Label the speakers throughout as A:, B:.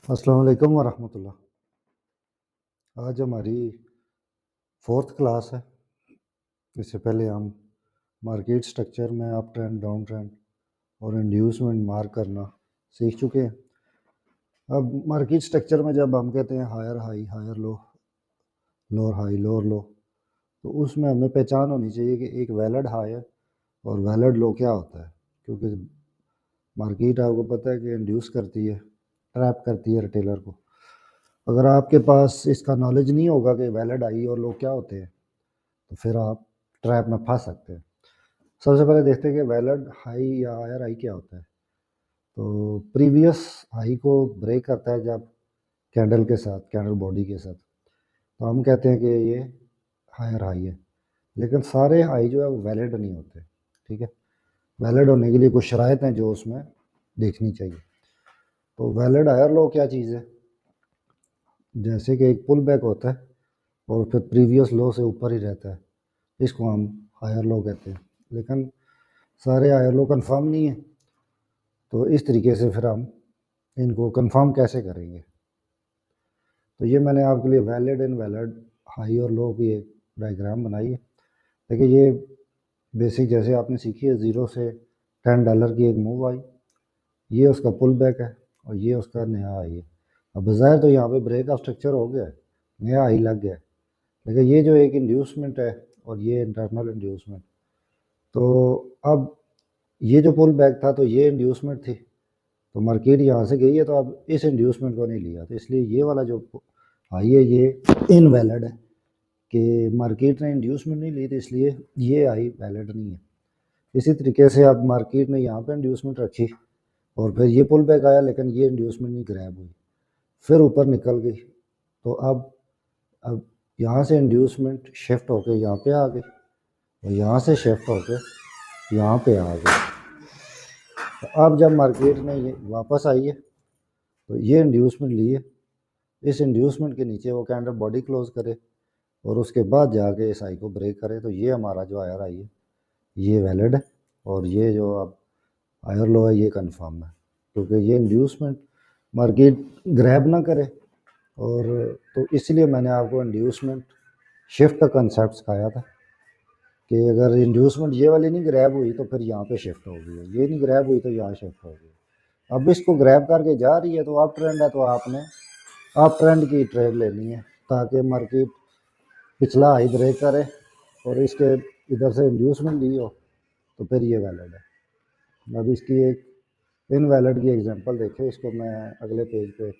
A: अस्सलाम वालेकुम वरहमतुल्लाह। आज हमारी फोर्थ क्लास है। इससे पहले हम मार्केट स्ट्रक्चर में अप ट्रेंड, डाउन ट्रेंड और इंड्यूसमेंट मार्क करना सीख चुके हैं। अब मार्केट स्ट्रक्चर में जब हम कहते हैं higher high, higher low, lower high, lower low, तो उसमें हमें पहचान होनी चाहिए कि एक वैलिड हाई है और वैलिड लो क्या होता है। क्योंकि मार्केट आपको पता है कि इंड्यूस करती है, ट्रैप करती है रिटेलर को। अगर आपके पास इसका नॉलेज नहीं होगा कि वैलिड हाई और लो क्या होते हैं, तो फिर आप ट्रैप में फंस सकते हैं। सबसे पहले देखते हैं कि वैलिड हाई या हायर हाई क्या होता है। तो प्रीवियस हाई को ब्रेक करता है जब कैंडल के साथ, कैंडल बॉडी के साथ, तो हम कहते हैं कि ये हायर हाई है। लेकिन सारे हाई जो है वो वैलिड नहीं होते, ठीक है। वैलिड होने के लिए कुछ शराइत हैं जो उसमें देखनी चाहिए। तो वैलिड हायर लो क्या चीज़ है? जैसे कि एक पुल बैक होता है और फिर प्रीवियस लो से ऊपर ही रहता है, इसको हम हायर लो कहते हैं। लेकिन सारे हायर लो कंफर्म नहीं है, तो इस तरीके से फिर हम इनको कंफर्म कैसे करेंगे। तो ये मैंने आपके लिए वैलिड एंड वैलिड हाई और लो की एक डायग्राम बनाई है। देखिए ये बेसिक जैसे आपने सीखी है, ज़ीरो से $10 की एक मूव आई, ये उसका पुल बैक है और ये उसका नया हाई है। अब बाज़ाहिर तो यहाँ पे ब्रेक ऑफ स्ट्रक्चर हो गया है, नया हाई लग गया है, लेकिन ये जो एक इंड्यूसमेंट है और ये इंटरनल इंड्यूसमेंट, तो अब ये जो पुल बैक था तो ये इंड्यूसमेंट थी, तो मार्केट यहाँ से गई है, तो अब इस इंड्यूसमेंट को नहीं लिया, तो इसलिए ये वाला जो हाई है ये इनवैलिड है कि मार्केट ने इंड्यूसमेंट नहीं ली, तो इसलिए ये हाई वैलिड नहीं है। इसी तरीके से अब मार्केट ने यहाँ पे इंड्यूसमेंट रखी और फिर ये पुल बैक आया, लेकिन ये इंड्यूसमेंट नहीं ग्रैब हुई, फिर ऊपर निकल गई, तो अब यहाँ से इंड्यूसमेंट शिफ्ट होके यहाँ पे आ गई और यहाँ से शिफ्ट होके यहाँ पे आ गई। तो अब जब मार्केट में ये वापस आई है तो ये इंड्यूसमेंट ली है, इस इंड्यूसमेंट के नीचे वो कैंडल बॉडी क्लोज करे और उसके बाद जाके इस हाई को ब्रेक करे, तो ये हमारा जो हायर हाई है ये वैलिड है और ये जो अब हायर लो है ये कंफर्म है, क्योंकि ये इंड्यूसमेंट मार्केट ग्रैब ना करे। और तो इसलिए मैंने आपको इंड्यूसमेंट शिफ्ट का कंसेप्ट सिखाया था कि अगर इंड्यूसमेंट ये वाली नहीं ग्रैब हुई तो फिर यहाँ पे शिफ्ट होगी, ये नहीं ग्रैब हुई तो यहाँ शिफ्ट होगी। अब इसको ग्रैब करके जा रही है तो अप ट्रेंड है, तो आपने अप ट्रेंड की ट्रेड लेनी है ताकि मार्केट पिछला हाई ब्रेक करे और इसके इधर से इंड्यूसमेंट ली हो, तो फिर ये वैलिड है। अब इसकी एक इनवैलिड की एग्जांपल देखें, इसको मैं अगले पेज पे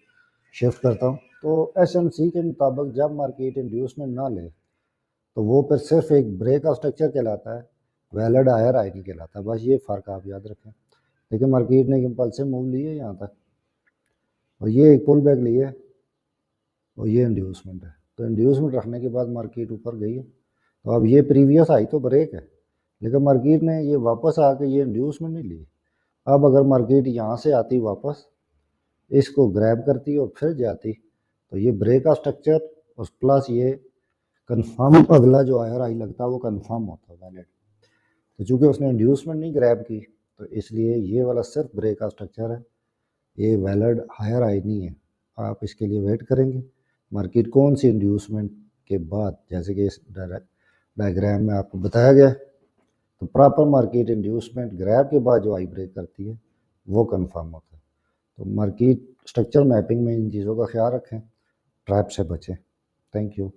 A: शिफ्ट करता हूँ। तो एसएमसी के मुताबिक जब मार्केट इंड्यूसमेंट ना ले तो वो फिर सिर्फ एक ब्रेक ऑफ स्ट्रक्चर कहलाता है, वैलिड हायर हाई नहीं कहलाता। बस ये फ़र्क आप याद रखें। देखिए मार्केट ने इम्पल्सिव मूव ली है यहाँ तक और ये एक पुल बैक ली है और ये इंड्यूसमेंट है, तो इंड्यूसमेंट रखने के बाद मार्केट ऊपर गई है। तो अब ये प्रीवियस हाई तो ब्रेक है, लेकिन मार्केट ने ये वापस आके ये इंड्यूसमेंट नहीं ली। अब अगर मार्केट यहाँ से आती वापस, इसको ग्रैब करती और फिर जाती, तो ये ब्रेक ऑफ स्ट्रक्चर और प्लस ये कंफर्म अगला जो हायर हाई लगता है वो कंफर्म होता है वैलिड। तो चूंकि उसने इंड्यूसमेंट नहीं ग्रैब की, तो इसलिए ये वाला सिर्फ ब्रेक का स्ट्रक्चर है, ये वैलिड हायर हाई नहीं है। आप इसके लिए वेट करेंगे मार्केट कौन सी इंड्यूसमेंट के बाद, जैसे कि इस डायग्राम में आपको बताया गया है, तो प्रॉपर मार्केट इंड्यूसमेंट ग्रैब के बाद जो हाई ब्रेक करती है वो कंफर्म होता है। तो मार्केट स्ट्रक्चर मैपिंग में इन चीज़ों का ख्याल रखें, ट्रैप से बचें। Thank you.